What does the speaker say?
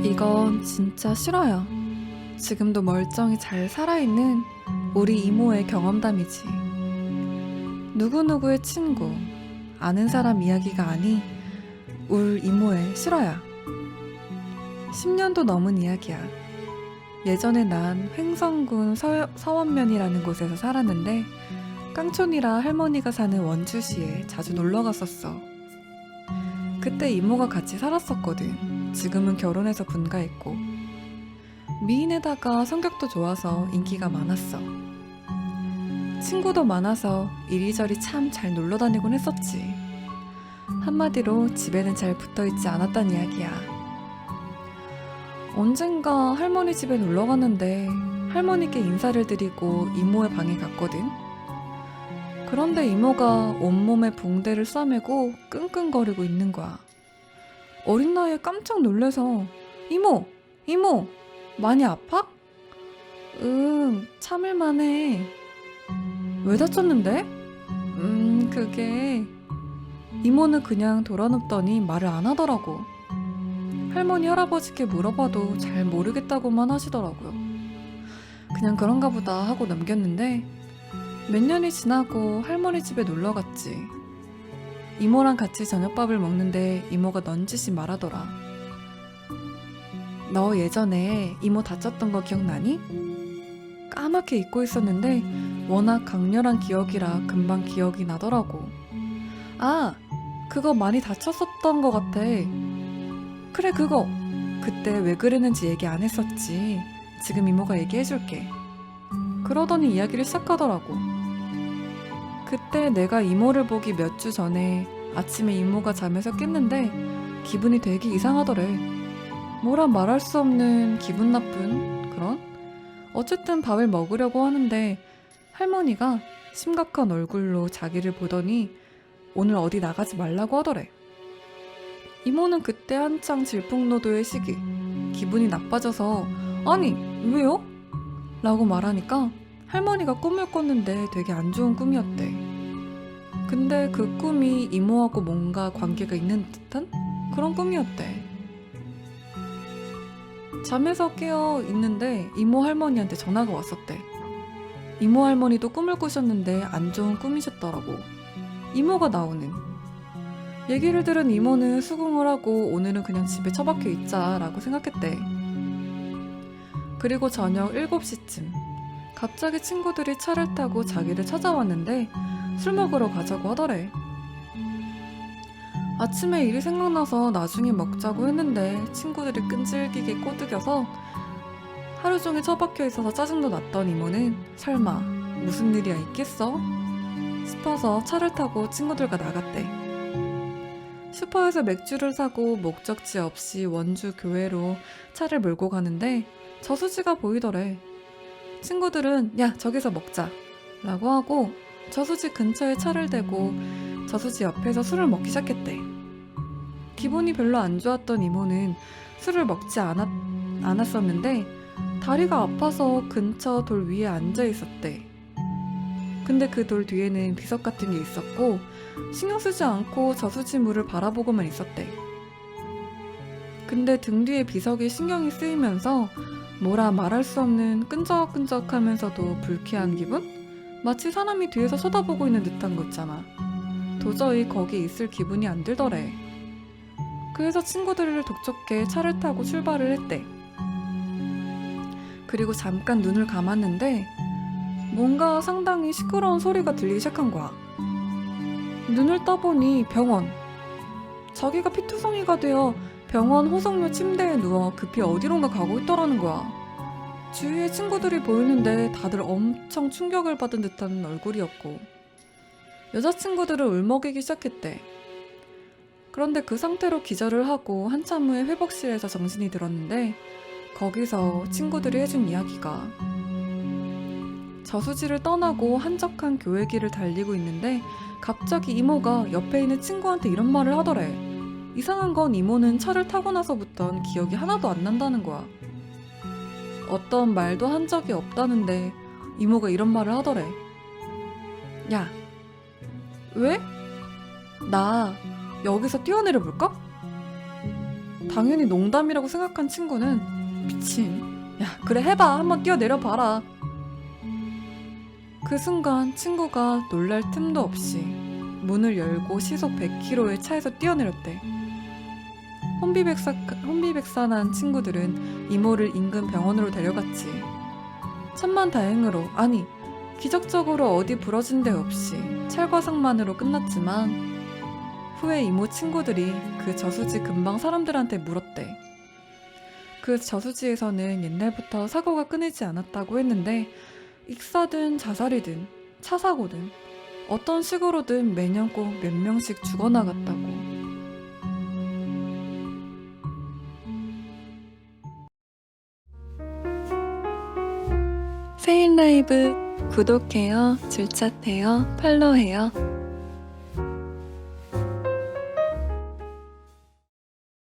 이건 진짜 싫어요. 지금도 멀쩡히 잘 살아있는 우리 이모의 경험담이지. 누구누구의 친구, 아는 사람 이야기가 아니 울 이모의 실화야. 10년도 넘은 이야기야. 예전에 난 횡성군 서원면이라는 곳에서 살았는데 깡촌이라 할머니가 사는 원주시에 자주 놀러 갔었어. 그때 이모가 같이 살았었거든. 지금은 결혼해서 분가했고. 미인에다가 성격도 좋아서 인기가 많았어. 친구도 많아서 이리저리 참 잘 놀러 다니곤 했었지. 한마디로 집에는 잘 붙어있지 않았단 이야기야. 언젠가 할머니 집에 놀러 갔는데 할머니께 인사를 드리고 이모의 방에 갔거든. 그런데 이모가 온몸에 붕대를 싸매고 끙끙거리고 있는 거야. 어린 나이에 깜짝 놀래서 이모! 이모! 많이 아파? 참을만해. 왜 다쳤는데? 그게... 이모는 그냥 돌아눕더니 말을 안 하더라고. 할머니 할아버지께 물어봐도 잘 모르겠다고만 하시더라고요. 그냥 그런가 보다 하고 넘겼는데 몇 년이 지나고 할머니 집에 놀러 갔지. 이모랑 같이 저녁밥을 먹는데 이모가 넌지시 말하더라. 너 예전에 이모 다쳤던 거 기억나니? 까맣게 잊고 있었는데 워낙 강렬한 기억이라 금방 기억이 나더라고. 아, 그거 많이 다쳤었던 거 같아. 그래, 그거. 그때 왜 그랬는지 얘기 안 했었지. 지금 이모가 얘기해줄게. 그러더니 이야기를 시작하더라고. 그때 내가 이모를 보기 몇 주 전에 아침에 이모가 잠에서 깼는데 기분이 되게 이상하더래. 뭐라 말할 수 없는 기분 나쁜 그런? 어쨌든 밥을 먹으려고 하는데 할머니가 심각한 얼굴로 자기를 보더니 오늘 어디 나가지 말라고 하더래. 이모는 그때 한창 질풍노도의 시기. 기분이 나빠져서 아니 왜요? 라고 말하니까 할머니가 꿈을 꿨는데 되게 안 좋은 꿈이었대. 근데 그 꿈이 이모하고 뭔가 관계가 있는 듯한 그런 꿈이었대. 잠에서 깨어 있는데 이모 할머니한테 전화가 왔었대. 이모 할머니도 꿈을 꾸셨는데 안 좋은 꿈이셨더라고. 이모가 나오는. 얘기를 들은 이모는 수긍을 하고 오늘은 그냥 집에 처박혀 있자라고 생각했대. 그리고 저녁 7시쯤 갑자기 친구들이 차를 타고 자기를 찾아왔는데 술 먹으러 가자고 하더래. 아침에 일이 생각나서 나중에 먹자고 했는데 친구들이 끈질기게 꼬드겨서 하루 종일 처박혀 있어서 짜증도 났던 이모는 설마 무슨 일이야 있겠어? 싶어서 차를 타고 친구들과 나갔대. 슈퍼에서 맥주를 사고 목적지 없이 원주 교회로 차를 몰고 가는데 저수지가 보이더래. 친구들은 야 저기서 먹자 라고 하고 저수지 근처에 차를 대고 저수지 옆에서 술을 먹기 시작했대. 기분이 별로 안 좋았던 이모는 술을 먹지 않았었는데 다리가 아파서 근처 돌 위에 앉아 있었대. 근데 그 돌 뒤에는 비석 같은 게 있었고 신경 쓰지 않고 저수지 물을 바라보고만 있었대. 근데 등 뒤에 비석이 신경이 쓰이면서 뭐라 말할 수 없는 끈적끈적하면서도 불쾌한 기분? 마치 사람이 뒤에서 쳐다보고 있는 듯한 거 있잖아. 도저히 거기 있을 기분이 안 들더래. 그래서 친구들을 독촉해 차를 타고 출발을 했대. 그리고 잠깐 눈을 감았는데 뭔가 상당히 시끄러운 소리가 들리기 시작한 거야. 눈을 떠보니 병원. 자기가 피투성이가 되어 병원 호송료 침대에 누워 급히 어디론가 가고 있더라는 거야. 주위에 친구들이 보이는데 다들 엄청 충격을 받은 듯한 얼굴이었고 여자친구들을 울먹이기 시작했대. 그런데 그 상태로 기절을 하고 한참 후에 회복실에서 정신이 들었는데 거기서 친구들이 해준 이야기가 저수지를 떠나고 한적한 교회 길을 달리고 있는데 갑자기 이모가 옆에 있는 친구한테 이런 말을 하더래. 이상한 건 이모는 차를 타고 나서부턴 기억이 하나도 안 난다는 거야. 어떤 말도 한 적이 없다는데 이모가 이런 말을 하더래. 야, 왜? 나 여기서 뛰어내려 볼까? 당연히 농담이라고 생각한 친구는 미친, 야 그래 해봐, 한번 뛰어내려 봐라. 그 순간 친구가 놀랄 틈도 없이 문을 열고 시속 100km의 차에서 뛰어내렸대. 혼비백산한 친구들은 이모를 인근 병원으로 데려갔지. 천만다행으로, 아니 기적적으로 어디 부러진 데 없이 찰과상만으로 끝났지만, 후에 이모 친구들이 그 저수지 근방 사람들한테 물었대. 그 저수지에서는 옛날부터 사고가 끊이지 않았다고 했는데, 익사든 자살이든 차사고든 어떤 식으로든 매년 꼭 몇 명씩 죽어나갔다고. 세인라이브 구독해요, 줄차해요, 팔로우해요.